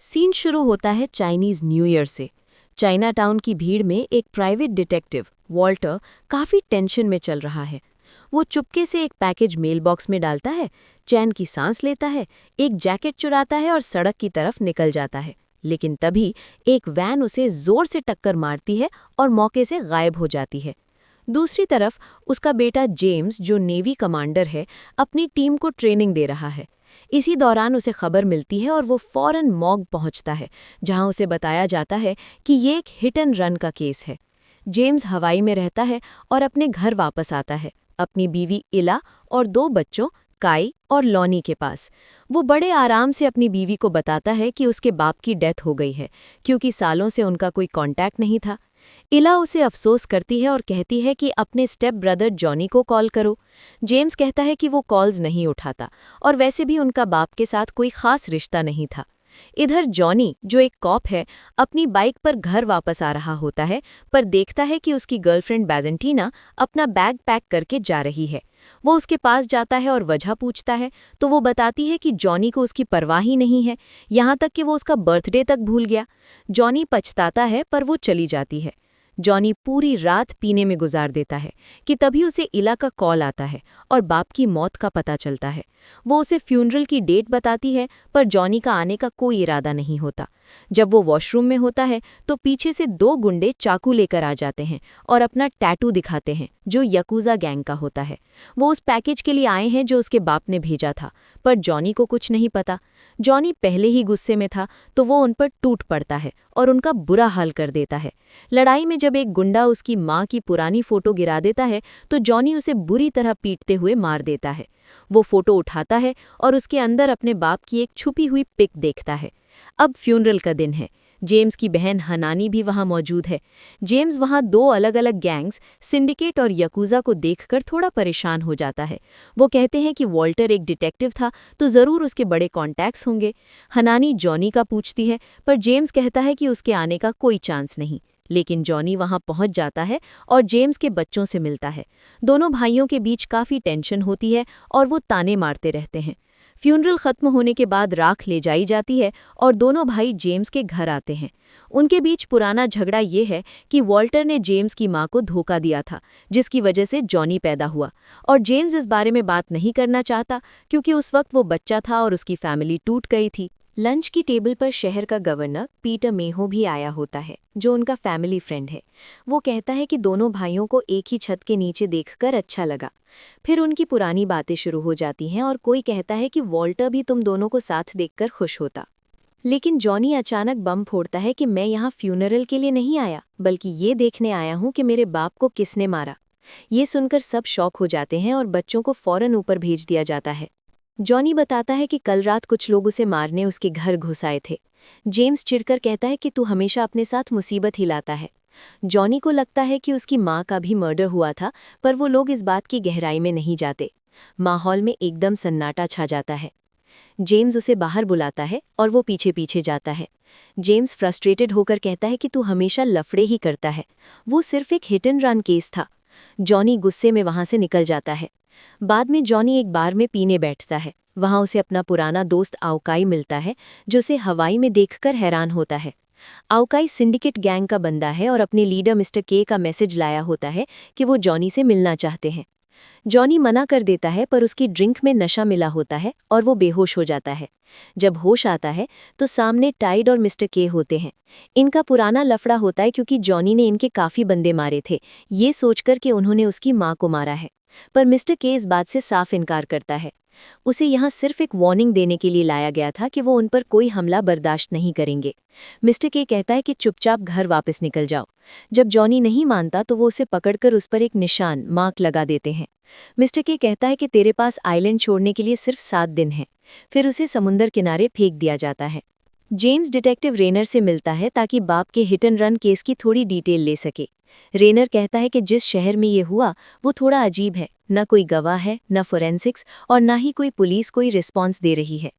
Scene शुरू होता है चाइनीज न्यू ईयर से। चाइना टाउन की भीड़ में एक प्राइवेट डिटेक्टिव वॉल्टर काफी टेंशन में चल रहा है। वो चुपके से एक पैकेज मेल बॉक्स में डालता है, चैन की सांस लेता है, एक जैकेट चुराता है और सड़क की तरफ निकल जाता है। लेकिन तभी एक वैन उसे जोर से टक्कर मारती है और मौके से गायब हो जाती है। दूसरी तरफ उसका बेटा जेम्स, जो नेवी कमांडर है, अपनी टीम को ट्रेनिंग दे रहा है। इसी दौरान उसे खबर मिलती है और वो फौरन मॉग पहुंचता है, जहां उसे बताया जाता है कि ये एक हिट एंड रन का केस है। जेम्स हवाई में रहता है और अपने घर वापस आता है, अपनी बीवी इला और 2 बच्चों काई और लॉनी के पास। वो बड़े आराम से अपनी बीवी को बताता है कि उसके बाप की डेथ हो गई है, क्योंकि सालों से उनका कोई कांटेक्ट नहीं था। इला उसे अफसोस करती है और कहती है कि अपने स्टेप ब्रदर जॉनी को कॉल करो। जेम्स कहता है कि वो कॉल्स नहीं उठाता और वैसे भी उनका बाप के साथ कोई खास रिश्ता नहीं था। इधर जॉनी, जो एक कॉप है, अपनी बाइक पर घर वापस आ रहा होता है, पर देखता है कि उसकी गर्लफ्रेंड बैजेंटीना अपना बैग पैक करके जा रही है। वो उसके पास जाता है और वजह पूछता है, तो वो बताती है कि जॉनी को उसकी परवाह ही नहीं है, यहाँ तक कि वो उसका बर्थडे तक भूल गया। जॉनी पछताता है, पर वो चली जाती है। जॉनी पूरी रात पीने में गुजार देता है कि तभी उसे इला का कॉल आता है और बाप की मौत का पता चलता है। वो उसे फ्यूनरल की डेट बताती है, पर जॉनी का आने का कोई इरादा नहीं होता। जब वो वॉशरूम में होता है तो पीछे से 2 गुंडे चाकू लेकर आ जाते हैं और अपना टैटू दिखाते हैं, जो यकूजा गैंग का होता है। वो उस पैकेज के लिए आए हैं जो उसके बाप ने भेजा था, पर जॉनी को कुछ नहीं पता। जॉनी पहले ही गुस्से में था, तो वो उन पर टूट पड़ता है और उनका बुरा हाल कर देता है। लड़ाई में जब एक गुंडा उसकी माँ की पुरानी फोटो गिरा देता है, तो जॉनी उसे बुरी तरह पीटते हुए मार देता है। वो फोटो उठाता है और उसके अंदर अपने बाप की एक छुपी हुई पिक देखता है। अब फ्यूनरल का दिन है। जेम्स की बहन हनानी भी वहां मौजूद है। जेम्स वहां 2 अलग-अलग गैंग्स, सिंडिकेट और यकूजा को देखकर थोड़ा परेशान हो जाता है। वो कहते हैं कि वॉल्टर एक डिटेक्टिव था, तो जरूर उसके बड़े कॉन्टैक्ट्स होंगे। हनानी जॉनी का पूछती है, पर जेम्स कहता है कि उसके आने का कोई चांस नहीं। लेकिन जॉनी वहां पहुंच जाता है और जेम्स के बच्चों से मिलता है। दोनों भाइयों के बीच काफी टेंशन होती है और वो ताने मारते रहते हैं। फ्यूनरल खत्म होने के बाद राख ले जाई जाती है और दोनों भाई जेम्स के घर आते हैं। उनके बीच पुराना झगड़ा ये है कि वॉल्टर ने जेम्स की मां को धोखा दिया था, जिसकी वजह से जॉनी पैदा हुआ, और जेम्स इस बारे में बात नहीं करना चाहता क्योंकि उस वक्त वो बच्चा था और उसकी फैमिली टूट गई थी। लंच की टेबल पर शहर का गवर्नर पीटर मेहो भी आया होता है, जो उनका फैमिली फ्रेंड है। वो कहता है कि दोनों भाइयों को एक ही छत के नीचे देखकर अच्छा लगा। फिर उनकी पुरानी बातें शुरू हो जाती हैं और कोई कहता है कि वॉल्टर भी तुम दोनों को साथ देखकर खुश होता। लेकिन जॉनी अचानक बम फोड़ता है कि मैं यहाँ फ्यूनरल के लिए नहीं आया, बल्कि ये देखने आया हूँ कि मेरे बाप को किसने मारा। ये सुनकर सब शॉक हो जाते हैं और बच्चों को फौरन ऊपर भेज दिया जाता है। जॉनी बताता है कि कल रात कुछ लोग उसे मारने उसके घर घुस आए थे। जेम्स चिढ़कर कहता है कि तू हमेशा अपने साथ मुसीबत ही लाता है। जॉनी को लगता है कि उसकी माँ का भी मर्डर हुआ था, पर वो लोग इस बात की गहराई में नहीं जाते। माहौल में एकदम सन्नाटा छा जाता है। जेम्स उसे बाहर बुलाता है और वो पीछे पीछे जाता है। जेम्स फ्रस्ट्रेटेड होकर कहता है कि तू हमेशा लफड़े ही करता है, वो सिर्फ एक हिट एंड रन केस था। जॉनी गुस्से में वहां से निकल जाता है। बाद में जॉनी एक बार में पीने बैठता है। वहां उसे अपना पुराना दोस्त आउकाई मिलता है, जो उसे हवाई में देखकर हैरान होता है। आउकाई सिंडिकेट गैंग का बंदा है और अपने लीडर मिस्टर के का मैसेज लाया होता है कि वो जॉनी से मिलना चाहते हैं। जॉनी मना कर देता है, पर उसकी ड्रिंक में नशा मिला होता है और वो बेहोश हो जाता है। जब होश आता है तो सामने टाइड और मिस्टर के होते हैं। इनका पुराना लफड़ा होता है क्योंकि जॉनी ने इनके काफी बंदे मारे थे, ये सोचकर कि उन्होंने उसकी मां को मारा है। पर मिस्टर के इस बात से साफ इनकार करता है। उसे यहाँ सिर्फ एक वार्निंग देने के लिए लाया गया था कि वो उन पर कोई हमला बर्दाश्त नहीं करेंगे। मिस्टर के कहता है कि चुपचाप घर वापस निकल जाओ। जब जॉनी नहीं मानता तो वो उसे पकड़कर उस पर एक निशान मार्क लगा देते हैं। मिस्टर के कहता है कि तेरे पास आइलैंड छोड़ने के लिए सिर्फ 7 दिन हैं। फिर उसे समुंदर किनारे फेंक दिया जाता है। जेम्स डिटेक्टिव रेनर से मिलता है ताकि बाप के हिट एंड रन केस की थोड़ी डिटेल ले सके। रेनर कहता है कि जिस शहर में ये हुआ वो थोड़ा अजीब है, न कोई गवाह है, न फोरेंसिक्स, और न ही कोई पुलिस कोई रिस्पॉन्स दे रही है।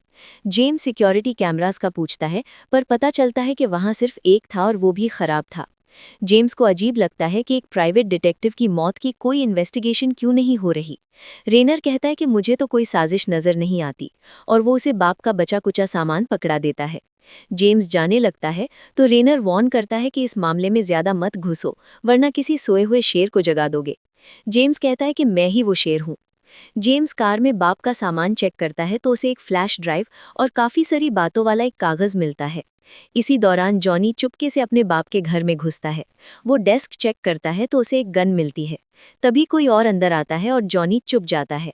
जेम्स सिक्योरिटी कैमरास का पूछता है, पर पता चलता है कि वहां सिर्फ एक था और वो भी खराब था। जेम्स को अजीब लगता है कि एक प्राइवेट डिटेक्टिव की मौत की कोई इन्वेस्टिगेशन क्यों नहीं हो रही। रेनर कहता है कि मुझे तो कोई साजिश नजर नहीं आती, और वो उसे बाप का बचा कुचा सामान पकड़ा देता है। जेम्स जाने लगता है तो रेनर वार्न करता है कि इस मामले में ज्यादा मत घुसो, वरना किसी सोए हुए शेर को जगा दोगे। जेम्स कहता है कि मैं ही वो शेर हूँ। जेम्स कार में बाप का सामान चेक करता है तो उसे एक फ्लैश ड्राइव और काफी सारी बातों वाला एक कागज मिलता है। इसी दौरान जॉनी चुपके से अपने बाप के घर में घुसता है। वो डेस्क चेक करता है तो उसे एक गन मिलती है। तभी कोई और अंदर आता है और जॉनी चुप जाता है।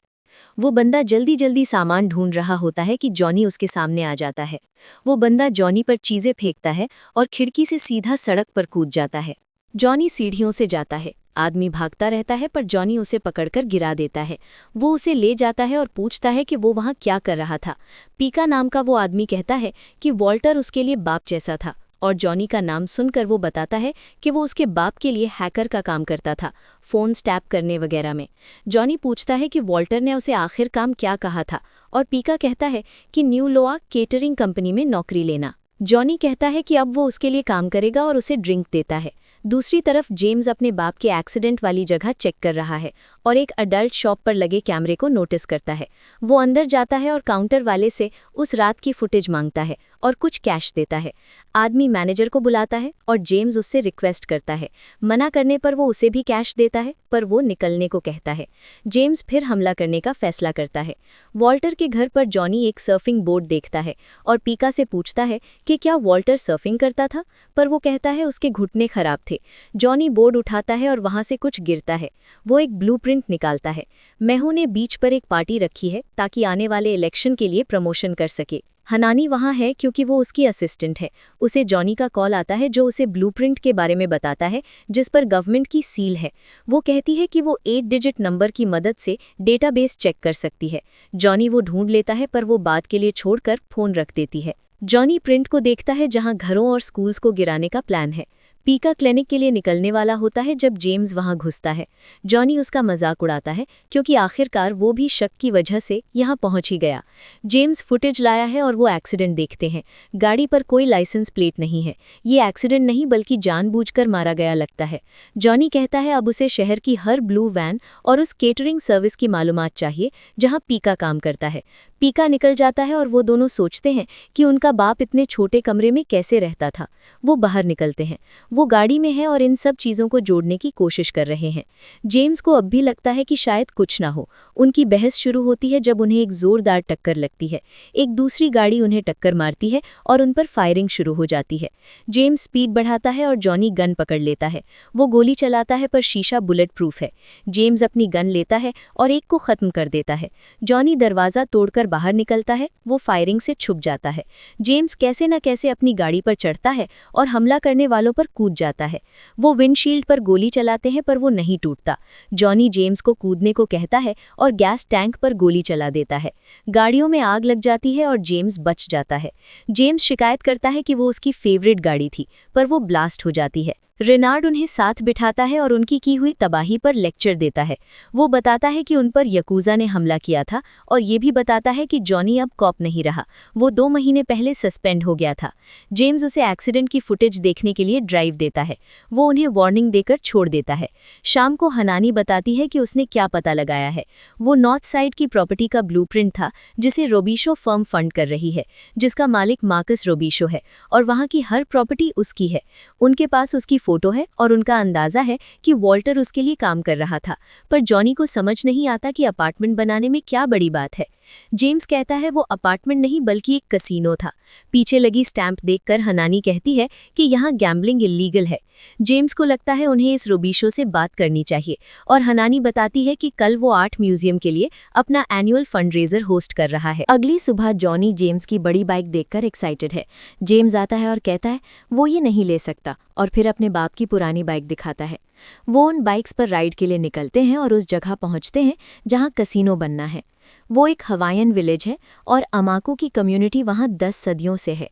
वो बंदा जल्दी जल्दी सामान ढूंढ रहा होता है कि जॉनी उसके सामने आ जाता है। वो बंदा जॉनी पर चीजें फेंकता है और खिड़की से सीधा सड़क पर कूद जाता है। जॉनी सीढ़ियों से जाता है। आदमी भागता रहता है पर जॉनी उसे पकड़कर गिरा देता है। वो उसे ले जाता है और पूछता है कि वो वहाँ क्या कर रहा था। पीका नाम का वो आदमी कहता है कि वॉल्टर उसके लिए बाप जैसा था, और जॉनी का नाम सुनकर वो बताता है कि वो उसके बाप के लिए हैकर का काम करता था, फ़ोन स्टैप करने वगैरह में। जॉनी पूछता है कि वॉल्टर ने उसे आखिर काम क्या कहा था, और पीका कहता है कि न्यू लोआ केटरिंग कंपनी में नौकरी लेना। जॉनी कहता है कि अब वो उसके लिए काम करेगा और उसे ड्रिंक देता है। दूसरी तरफ जेम्स अपने बाप के एक्सीडेंट वाली जगह चेक कर रहा है और एक अडल्ट शॉप पर लगे कैमरे को नोटिस करता है। वो अंदर जाता है और काउंटर वाले से उस रात की फुटेज मांगता है और कुछ कैश देता है। आदमी मैनेजर को बुलाता है और जेम्स उससे रिक्वेस्ट करता है। मना करने पर वो उसे भी कैश देता है, पर वो निकलने को कहता है। जेम्स फिर हमला करने का फैसला करता है। वॉल्टर के घर पर जॉनी एक सर्फिंग बोर्ड देखता है और पीका से पूछता है कि क्या वॉल्टर सर्फिंग करता था, पर वो कहता है उसके घुटने खराब थे। जॉनी बोर्ड उठाता है और वहां से कुछ गिरता है। वो एक ब्लूप्रिंट निकालता है। महू ने बीच पर एक पार्टी रखी है ताकि आने वाले इलेक्शन के लिए प्रमोशन कर सके। हनानी वहां है क्योंकि वो उसकी असिस्टेंट है। उसे जॉनी का कॉल आता है जो उसे ब्लूप्रिंट के बारे में बताता है, जिस पर गवर्नमेंट की सील है। वो कहती है कि वो 8 डिजिट नंबर की मदद से डेटाबेस चेक कर सकती है। जॉनी वो ढूंढ लेता है, पर वो बात के लिए छोड़कर फोन रख देती है। जॉनी प्रिंट को देखता है जहां घरों और स्कूल्स को गिराने का प्लान है। पीका क्लिनिक के लिए निकलने वाला होता है जब जेम्स वहां घुसता है। जॉनी उसका मजाक उड़ाता है क्योंकि आखिरकार वो भी शक की वजह से यहां पहुंच ही गया। जेम्स फुटेज लाया है और वो एक्सीडेंट देखते हैं। गाड़ी पर कोई लाइसेंस प्लेट नहीं है। ये एक्सीडेंट नहीं बल्कि जानबूझकर मारा गया लगता है। जॉनी कहता है अब उसे शहर की हर ब्लू वैन और उस केटरिंग सर्विस की मालूमात चाहिए जहां पीका काम करता है। पीका निकल जाता है और वो दोनों सोचते हैं कि उनका बाप इतने छोटे कमरे में कैसे रहता था। वो बाहर निकलते हैं। वो गाड़ी में है और इन सब चीज़ों को जोड़ने की कोशिश कर रहे हैं। जेम्स को अब भी लगता है कि शायद कुछ ना हो। उनकी बहस शुरू होती है जब उन्हें एक जोरदार टक्कर लगती है। एक दूसरी गाड़ी उन्हें टक्कर मारती है और उन पर फायरिंग शुरू हो जाती है। जेम्स स्पीड बढ़ाता है और जॉनी गन पकड़ लेता है। वो गोली चलाता है पर शीशा बुलेट प्रूफ है। जेम्स अपनी गन लेता है और एक को ख़त्म कर देता है। जॉनी दरवाज़ा तोड़कर बाहर निकलता है। वो फायरिंग से छुप जाता है। जेम्स कैसे न कैसे अपनी गाड़ी पर चढ़ता है और हमला करने वालों पर कूद जाता है। वो विंडशील्ड पर गोली चलाते हैं पर वो नहीं टूटता। जॉनी जेम्स को कूदने को कहता है और गैस टैंक पर गोली चला देता है। गाड़ियों में आग लग जाती है और जेम्स बच जाता है। जेम्स शिकायत करता है कि वो उसकी फेवरेट गाड़ी थी, पर वो ब्लास्ट हो जाती है। रेनार्ड उन्हें साथ बिठाता है और उनकी की हुई तबाही पर लेक्चर देता है। वो बताता है कि उन पर यकूज़ा ने हमला किया था और ये भी बताता है कि जॉनी अब कॉप नहीं रहा। वो 2 महीने पहले सस्पेंड हो गया था। जेम्स उसे एक्सीडेंट की फुटेज देखने के लिए ड्राइव देता है। वो उन्हें वार्निंग देकर छोड़ देता है। शाम को हनानी बताती है कि उसने क्या पता लगाया है। वो नॉर्थ साइड की प्रॉपर्टी का ब्लूप्रिंट था जिसे रोबिशो फर्म फंड कर रही है, जिसका मालिक मार्कस रोबिशो है, और वहाँ की हर प्रॉपर्टी उसकी है। उनके पास उसकी फोटो है और उनका अंदाजा है कि वॉल्टर उसके लिए काम कर रहा था, पर जॉनी को समझ नहीं आता कि अपार्टमेंट बनाने में क्या बड़ी बात है। जेम्स कहता है वो अपार्टमेंट नहीं बल्कि एक कसीनो था। पीछे लगी स्टैंप देखकर हनानी कहती है कि यहाँ गैम्बलिंग इल्लीगल है। जेम्स को लगता है उन्हें इस रोबिशो से बात करनी चाहिए, और हनानी बताती है कि कल वो आर्ट म्यूजियम के लिए अपना एनुअल फंडरेजर होस्ट कर रहा है। अगली सुबह जॉनी जेम्स की बड़ी बाइक देखकर एक्साइटेड है। जेम्स आता है और कहता है वो ये नहीं ले सकता, और फिर अपने बाप की पुरानी बाइक दिखाता है। वो उन बाइक्स पर राइड के लिए निकलते हैं और उस जगह पहुंचते हैं जहां कसीनो बनना है। वो एक हवाईयन विलेज है और अमाको की कम्युनिटी वहां 10 सदियों से है।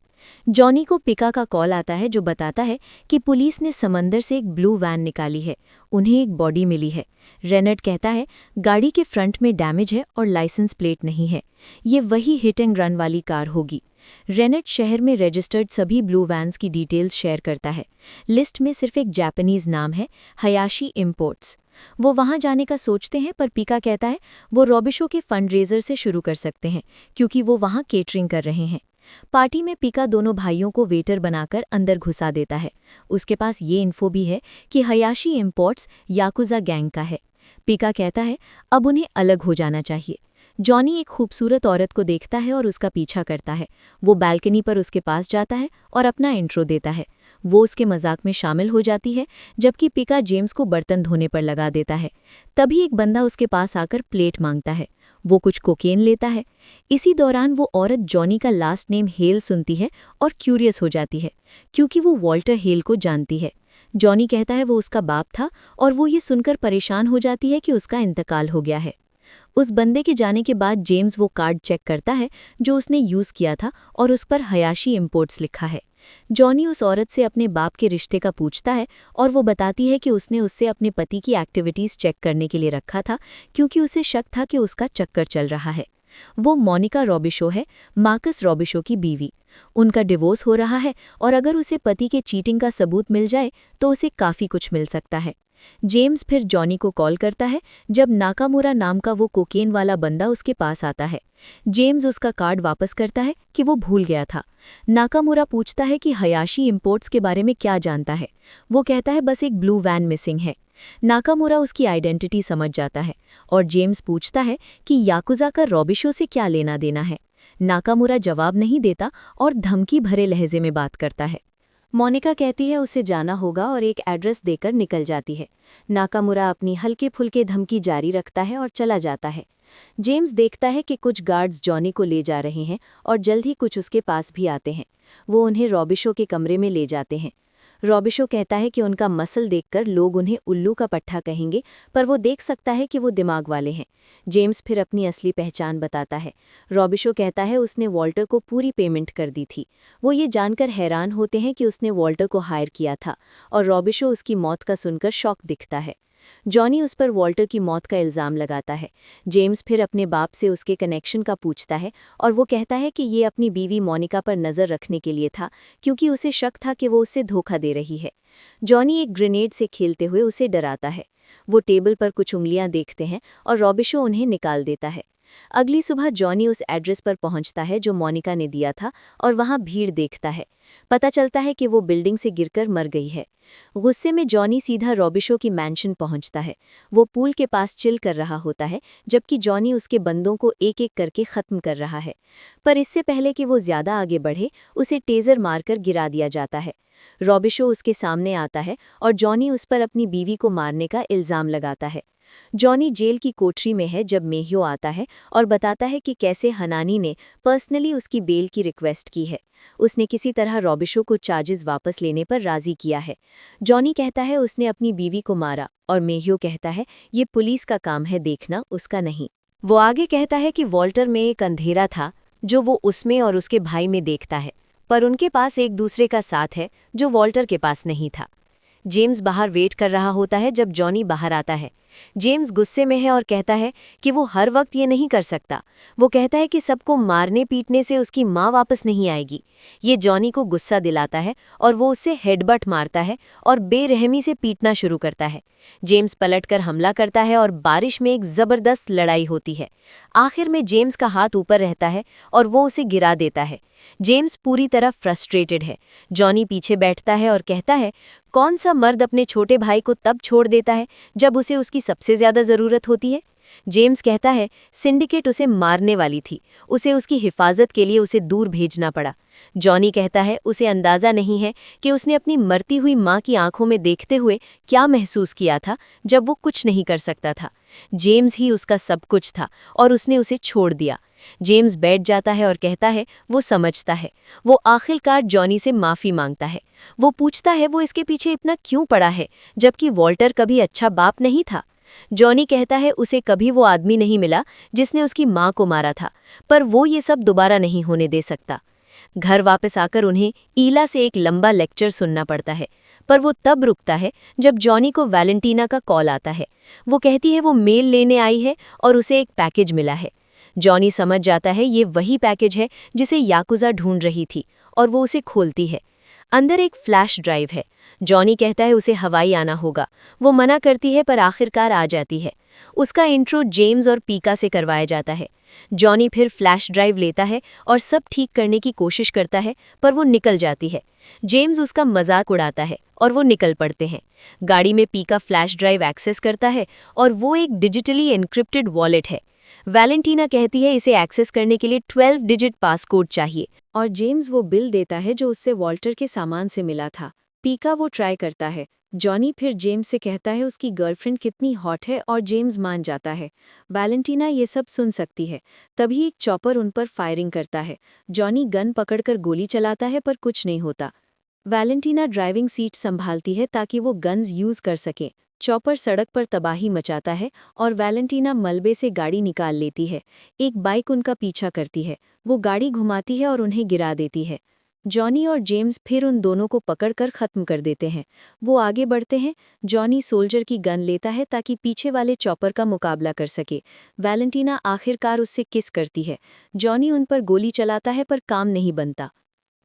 जॉनी को पिका का कॉल आता है जो बताता है कि पुलिस ने समंदर से एक ब्लू वैन निकाली है। उन्हें एक बॉडी मिली है। रेनर्ड कहता है गाड़ी के फ्रंट में डैमेज है और लाइसेंस प्लेट नहीं है। ये वही हिट एंड रन वाली कार होगी। रेनेट शहर में रजिस्टर्ड सभी ब्लू वैन्स की डिटेल्स शेयर करता है। लिस्ट में सिर्फ एक जापानीज नाम है, हयाशी इंपोर्ट्स। वो वहां जाने का सोचते हैं, पर पीका कहता है वो रॉबिशो के फंडरेजर से शुरू कर सकते हैं क्योंकि वो वहां केटरिंग कर रहे हैं। पार्टी में पीका दोनों भाइयों को वेटर बनाकर अंदर घुसा देता है। उसके पास ये इन्फो भी है कि हयाशी इंपोर्ट्स याकुजा गैंग का है। पीका कहता है अब उन्हें अलग हो जाना चाहिए। जॉनी एक खूबसूरत औरत को देखता है और उसका पीछा करता है। वो बालकनी पर उसके पास जाता है और अपना इंट्रो देता है। वो उसके मजाक में शामिल हो जाती है, जबकि पीका जेम्स को बर्तन धोने पर लगा देता है। तभी एक बंदा उसके पास आकर प्लेट मांगता है। वो कुछ कोकेन लेता है। इसी दौरान वो औरत जॉनी का लास्ट नेम हेल सुनती है और क्यूरियस हो जाती है, क्योंकि वो वॉल्टर हेल को जानती है। जॉनी कहता है वो उसका बाप था और वो ये सुनकर परेशान हो जाती है कि उसका इंतकाल हो गया है। उस बंदे के जाने के बाद जेम्स वो कार्ड चेक करता है जो उसने यूज़ किया था और उस पर हयाशी इंपोर्ट्स लिखा है। जॉनी उस औरत से अपने बाप के रिश्ते का पूछता है और वो बताती है कि उसने उससे अपने पति की एक्टिविटीज़ चेक करने के लिए रखा था, क्योंकि उसे शक था कि उसका चक्कर चल रहा है। वो मोनिका रॉबिशो है, मार्कस रॉबिशो की बीवी। उनका डिवोर्स हो रहा है और अगर उसे पति के चीटिंग का सबूत मिल जाए तो उसे काफ़ी कुछ मिल सकता है। जेम्स फिर जॉनी को कॉल करता है जब नाकामुरा नाम का वो कोकेन वाला बंदा उसके पास आता है। जेम्स उसका कार्ड वापस करता है कि वो भूल गया था। नाकामुरा पूछता है कि हयाशी इंपोर्ट्स के बारे में क्या जानता है। वो कहता है बस एक ब्लू वैन मिसिंग है। नाकामुरा उसकी आइडेंटिटी समझ जाता है और जेम्स पूछता है कि याकुजा का रॉबिशो से क्या लेना देना है। नाकामुरा जवाब नहीं देता और धमकी भरे लहजे में बात करता है। मोनिका कहती है उसे जाना होगा और एक एड्रेस देकर निकल जाती है। नाकामुरा अपनी हल्के फुल्के धमकी जारी रखता है और चला जाता है। जेम्स देखता है कि कुछ गार्ड्स जॉनी को ले जा रहे हैं और जल्द ही कुछ उसके पास भी आते हैं। वो उन्हें रॉबिशो के कमरे में ले जाते हैं। रॉबिशो कहता है कि उनका मसल देखकर लोग उन्हें उल्लू का पट्टा कहेंगे, पर वो देख सकता है कि वो दिमाग वाले हैं। जेम्स फिर अपनी असली पहचान बताता है। रॉबिशो कहता है उसने वॉल्टर को पूरी पेमेंट कर दी थी। वो ये जानकर हैरान होते हैं कि उसने वॉल्टर को हायर किया था और रॉबिशो उसकी मौत का सुनकर शॉक दिखता है। जॉनी उस पर वॉल्टर की मौत का इल्ज़ाम लगाता है। जेम्स फिर अपने बाप से उसके कनेक्शन का पूछता है और वो कहता है कि ये अपनी बीवी मोनिका पर नज़र रखने के लिए था, क्योंकि उसे शक था कि वो उससे धोखा दे रही है। जॉनी एक ग्रेनेड से खेलते हुए उसे डराता है। वो टेबल पर कुछ उंगलियां देखते हैं और रॉबिशो उन्हें निकाल देता है। अगली सुबह जॉनी उस एड्रेस पर पहुंचता है जो मोनिका ने दिया था और वहां भीड़ देखता है। पता चलता है कि वो बिल्डिंग से गिरकर मर गई है। गुस्से में जॉनी सीधा रॉबिशो की मैंशन पहुंचता है। वो पूल के पास चिल कर रहा होता है, जबकि जॉनी उसके बंदों को एक एक करके ख़त्म कर रहा है। पर इससे पहले कि वो ज़्यादा आगे बढ़े, उसे टेज़र मारकर गिरा दिया जाता है। रॉबिशो उसके सामने आता है और जॉनी उस पर अपनी बीवी को मारने का इल्ज़ाम लगाता है। जॉनी जेल की कोठरी में है जब मेह्यो आता है और बताता है कि कैसे हनानी ने पर्सनली उसकी बेल की रिक्वेस्ट की है। उसने किसी तरह रॉबिशो को चार्जेस वापस लेने पर राजी किया है। जॉनी कहता है उसने अपनी बीवी को मारा और मेह्यो कहता है ये पुलिस का काम है देखना, उसका नहीं। वो आगे कहता है कि वॉल्टर में एक अंधेरा था जो वो उसमें और उसके भाई में देखता है, पर उनके पास एक दूसरे का साथ है जो वॉल्टर के पास नहीं था। जेम्स बाहर वेट कर रहा होता है जब जॉनी बाहर आता है। जेम्स गुस्से में है और कहता है कि वो हर वक्त ये नहीं कर सकता। वो कहता है कि सबको मारने पीटने से उसकी माँ वापस नहीं आएगी। ये जॉनी को गुस्सा दिलाता है और वो उससे हेडबट मारता है और बेरहमी से पीटना शुरू करता है। जेम्स पलटकर हमला करता है और बारिश में एक ज़बरदस्त लड़ाई होती है। आखिर में जेम्स का हाथ ऊपर रहता है और वो उसे गिरा देता है। जेम्स पूरी तरह फ्रस्ट्रेटेड है। जॉनी पीछे बैठता है और कहता है कौन सा मर्द अपने छोटे भाई को तब छोड़ देता है जब उसे उसकी सबसे ज़्यादा ज़रूरत होती है। जेम्स कहता है सिंडिकेट उसे मारने वाली थी, उसे उसकी हिफाजत के लिए उसे दूर भेजना पड़ा। जॉनी कहता है उसे अंदाज़ा नहीं है कि उसने अपनी मरती हुई माँ की आंखों में देखते हुए क्या महसूस किया था जब वो कुछ नहीं कर सकता था। जेम्स ही उसका सब कुछ था और उसने उसे छोड़ दिया। जेम्स बैठ जाता है और कहता है वो समझता है। वो आखिरकार जॉनी से माफ़ी मांगता है। वो पूछता है वो इसके पीछे इतना क्यों पड़ा है, जबकि वॉल्टर कभी अच्छा बाप नहीं था। जॉनी कहता है उसे कभी वो आदमी नहीं मिला जिसने उसकी माँ को मारा था, पर वो ये सब दोबारा नहीं होने दे सकता। घर वापस आकर उन्हें ईला से एक लंबा लेक्चर सुनना पड़ता है, पर वो तब रुकता है जब जॉनी को वैलेंटीना का कॉल आता है। वो कहती है वो मेल लेने आई है और उसे एक पैकेज मिला है। जॉनी समझ जाता है ये वही पैकेज है जिसे याकुजा ढूंढ रही थी और वो उसे खोलती है। अंदर एक फ्लैश ड्राइव है। जॉनी कहता है उसे हवाई आना होगा। वो मना करती है पर आखिरकार आ जाती है। उसका इंट्रो जेम्स और पीका से करवाया जाता है। जॉनी फिर फ्लैश ड्राइव लेता है और सब ठीक करने की कोशिश करता है पर वो निकल जाती है। जेम्स उसका मजाक उड़ाता है और वो निकल पड़ते हैं। गाड़ी में पीका फ्लैश ड्राइव एक्सेस करता है और वो एक डिजिटली एन्क्रिप्टेड वॉलेट है। वैलेंटीना कहती है इसे एक्सेस करने के लिए 12 डिजिट पासकोड चाहिए और जेम्स वो बिल देता है जो उससे वॉल्टर के सामान से मिला था। पीका वो ट्राई करता है। जॉनी फिर जेम्स से कहता है उसकी गर्लफ्रेंड कितनी हॉट है और जेम्स मान जाता है। वैलेंटीना ये सब सुन सकती है। तभी एक चॉपर उन पर फायरिंग करता है। जॉनी गन पकड़कर गोली चलाता है पर कुछ नहीं होता। वैलेंटीना ड्राइविंग सीट संभालती है ताकि वो गन्स यूज कर सके। चॉपर सड़क पर तबाही मचाता है और वैलेंटीना मलबे से गाड़ी निकाल लेती है। एक बाइक उनका पीछा करती है। वो गाड़ी घुमाती है और उन्हें गिरा देती है। जॉनी और जेम्स फिर उन दोनों को पकड़कर खत्म कर देते हैं। वो आगे बढ़ते हैं। जॉनी सोल्जर की गन लेता है ताकि पीछे वाले चॉपर का मुकाबला कर सके। वैलेंटीना आखिरकार उससे किस करती है। जॉनी उन पर गोली चलाता है पर काम नहीं बनता।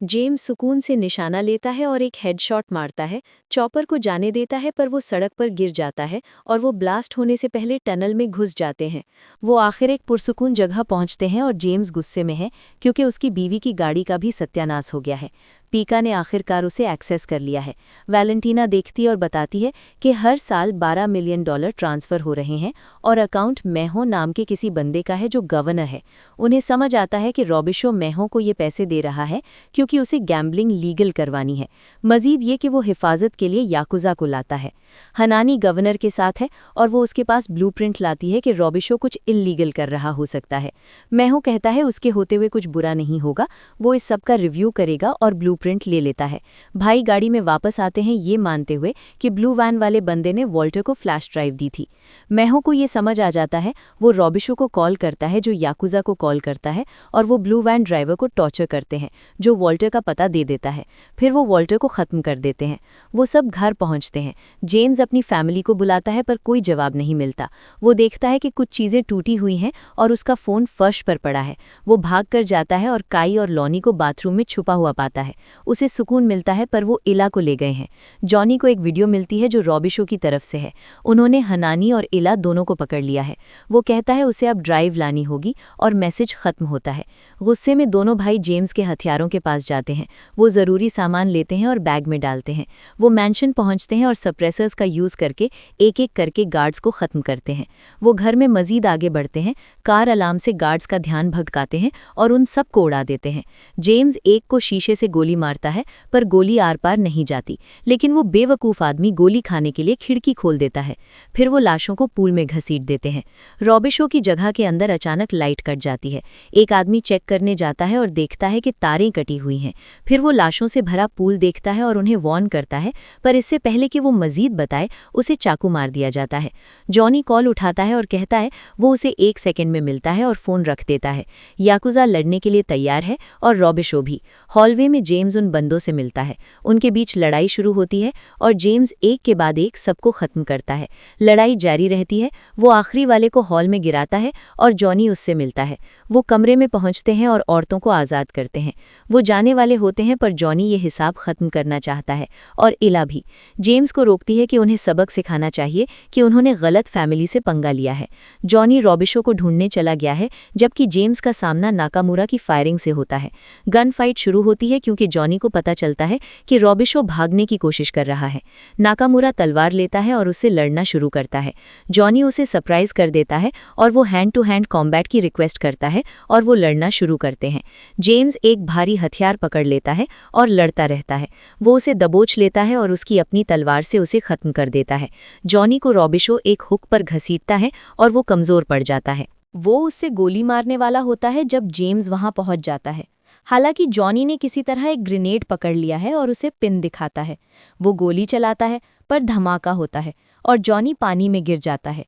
जेम्स सुकून से निशाना लेता है और एक हेडशॉट मारता है। चॉपर को जाने देता है पर वो सड़क पर गिर जाता है और वो ब्लास्ट होने से पहले टनल में घुस जाते हैं। वो आखिर एक पुरसुकून जगह पहुंचते हैं और जेम्स गुस्से में है क्योंकि उसकी बीवी की गाड़ी का भी सत्यानाश हो गया है। पीका ने आखिरकार उसे एक्सेस कर लिया है। वैलेंटीना देखती और बताती है कि हर साल $12 मिलियन ट्रांसफ़र हो रहे हैं और अकाउंट मैहो नाम के किसी बंदे का है जो गवर्नर है। उन्हें समझ आता है कि रॉबिशो मैहो को ये पैसे दे रहा है क्योंकि उसे गैम्बलिंग लीगल करवानी है। मजीद ये कि वो हिफाजत के लिए याकुजा को लाता है। हनानी गवर्नर के साथ है और वो उसके पास ब्लूप्रिंट लाती है कि रॉबिशो कुछ इल्लीगल कर रहा हो सकता है। मैहो कहता है उसके होते हुए कुछ बुरा नहीं होगा। वो इस सब का रिव्यू करेगा और ब्लूप्रिंट ले लेता है। भाई गाड़ी में वापस आते हैं ये मानते हुए कि ब्लू वैन वाले बंदे ने वॉल्टर को फ्लैश ड्राइव दी थी। मैहो को ये समझ आ जाता है। वो रॉबिशो को कॉल करता है जो याकुजा को कॉल करता है और वो ब्लू वैन ड्राइवर को टॉर्चर करते हैं जो वॉल्टर का पता दे देता है। फिर वो वॉल्टर को ख़त्म कर देते हैं। वो सब घर पहुंचते हैं। जेम्स अपनी फैमिली को बुलाता है पर कोई जवाब नहीं मिलता। वो देखता है कि कुछ चीज़ें टूटी हुई हैं और उसका फ़ोन फर्श पर पड़ा है। वो भाग कर जाता है और काई और लॉनी को बाथरूम में छुपा हुआ पाता है। उसे सुकून मिलता है पर वो इला को ले गए हैं। जॉनी को एक वीडियो मिलती है जो रॉबिशो की तरफ से है। उन्होंने हनानी और इला दोनों को पकड़ लिया है। वो कहता है उसे अब ड्राइव लानी होगी और मैसेज ख़त्म होता है। गुस्से में दोनों भाई जेम्स के हथियारों के पास जाते हैं। वो ज़रूरी सामान लेते हैं और बैग में डालते हैं। वो मैंशन पहुंचते हैं और सप्रेसर्स का यूज़ करके एक-एक करके गार्ड्स को ख़त्म करते हैं। वो घर में मज़ीद आगे बढ़ते हैं। कार अलार्म से गार्ड्स का ध्यान भटकाते हैं और उन सब को उड़ा देते हैं। जेम्स एक को शीशे से गोली मारता है पर गोली आर पार नहीं जाती, लेकिन वो बेवकूफ़ आदमी गोली खाने के लिए खिड़की खोल देता है। फिर वो लाशों को पूल में घसीट देते हैं। रॉबिशो की जगह के अंदर अचानक लाइट कट जाती है। एक आदमी चेक करने जाता है और देखता है कि तारें कटी हुई हैं। फिर वो लाशों से भरा पूल देखता है और उन्हें वार्न करता है, पर इससे पहले कि वो मजीद बताए उसे चाकू मार दिया जाता है। जॉनी कॉल उठाता है और कहता है वो उसे 1 सेकंड में मिलता है और फ़ोन रख देता है। याकुजा लड़ने के लिए तैयार है और रॉबिशो भी। हॉलवे में जेम्स उन बंदों से मिलता है। उनके बीच लड़ाई शुरू होती है और जेम्स एक के बाद एक सबको ख़त्म करता है। लड़ाई जारी रहती है। वो आखिरी वाले को हॉल में गिराता है और जॉनी उससे मिलता है। वो कमरे में पहुंचते हैं और औरतों को आज़ाद करते हैं। वो जाने वाले होते हैं पर जॉनी ये हिसाब ख़त्म करना चाहता है और इला भी। जेम्स को रोकती है कि उन्हें सबक सिखाना चाहिए कि उन्होंने गलत फैमिली से पंगा लिया है। जॉनी रॉबिशो को ढूंढने चला गया है जबकि जेम्स का सामना नाकामुरा की फायरिंग से होता है। गन फाइट शुरू होती है क्योंकि जॉनी को पता चलता है कि रॉबिशो भागने की कोशिश कर रहा है। नाकामुरा तलवार लेता है और उससे लड़ना शुरू करता है। जॉनी उसे सरप्राइज कर देता है और वो हैंड टू हैंड कॉम्बैट की रिक्वेस्ट करता है और वो लड़ना शुरू करते हैं। जेम्स एक भारी हथियार पकड़ लेता है और लड़ता रहता है। वो उसे दबोच लेता है और उसकी अपनी तलवार से उसे ख़त्म कर देता है। जॉनी को रॉबिशो एक हुक पर घसीटता है और वो कमज़ोर पड़ जाता है। वो उससे गोली मारने वाला होता है जब जेम्स वहां पहुंच जाता है। हालांकि जॉनी ने किसी तरह एक ग्रेनेड पकड़ लिया है और उसे पिन दिखाता है। वो गोली चलाता है पर धमाका होता है और जॉनी पानी में गिर जाता है।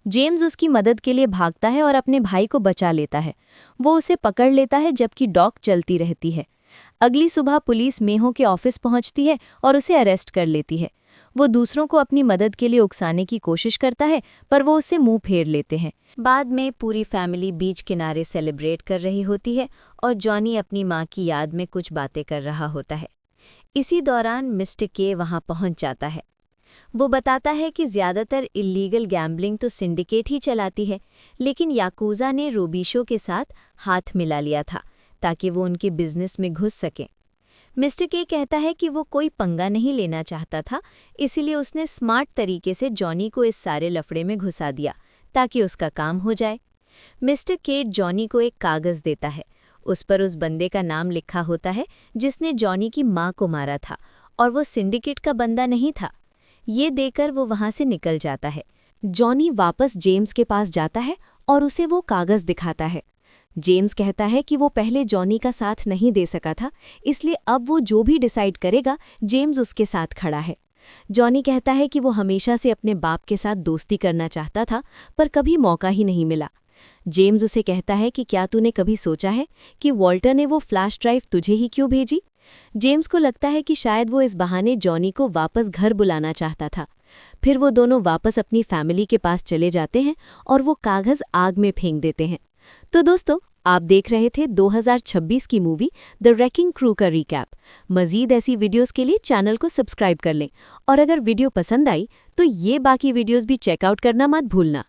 जेम्स उसकी मदद के लिए भागता है और अपने भाई को बचा लेता है। वो उसे पकड़ लेता है जबकि डॉक चलती रहती है। अगली सुबह पुलिस मेहो के ऑफिस पहुंचती है और उसे अरेस्ट कर लेती है। वो दूसरों को अपनी मदद के लिए उकसाने की कोशिश करता है, पर वो उससे मुंह फेर लेते हैं। बाद में पूरी फैमिली बीच किनारे सेलिब्रेट कर रही होती है और जॉनी अपनी माँ की याद में कुछ बातें कर रहा होता है। इसी दौरान मिस्टर के वहाँ पहुँच जाता है। वो बताता है कि ज़्यादातर इल्लीगल गैम्बलिंग तो सिंडिकेट ही चलाती है, लेकिन याकूज़ा ने रोबिशो के साथ हाथ मिला लिया था ताकि वो उनके बिजनेस में घुस सकें। मिस्टर के कहता है कि वो कोई पंगा नहीं लेना चाहता था, इसीलिए उसने स्मार्ट तरीके से जॉनी को इस सारे लफड़े में घुसा दिया ताकि उसका काम हो जाए। मिस्टर केट जॉनी को एक कागज़ देता है। उस पर उस बंदे का नाम लिखा होता है जिसने जॉनी की माँ को मारा था, और वो सिंडिकेट का बंदा नहीं था। ये देकर वो वहाँ से निकल जाता है। जॉनी वापस जेम्स के पास जाता है और उसे वो कागज़ दिखाता है। जेम्स कहता है कि वो पहले जॉनी का साथ नहीं दे सका था, इसलिए अब वो जो भी डिसाइड करेगा जेम्स उसके साथ खड़ा है। जॉनी कहता है कि वो हमेशा से अपने बाप के साथ दोस्ती करना चाहता था, पर कभी मौका ही नहीं मिला। जेम्स उसे कहता है कि क्या तूने कभी सोचा है कि वॉल्टर ने वो फ्लैश ड्राइव तुझे ही क्यों भेजी? जेम्स को लगता है कि शायद वो इस बहाने जॉनी को वापस घर बुलाना चाहता था। फिर वो दोनों वापस अपनी फैमिली के पास चले जाते हैं और वो कागज़ आग में फेंक देते हैं। तो दोस्तों, आप देख रहे थे 2026 की मूवी द रेकिंग क्रू का रिकैप। मज़ीद ऐसी वीडियोस के लिए चैनल को सब्सक्राइब कर लें, और अगर वीडियो पसंद आई तो ये बाकी वीडियोस भी चेकआउट करना मत भूलना।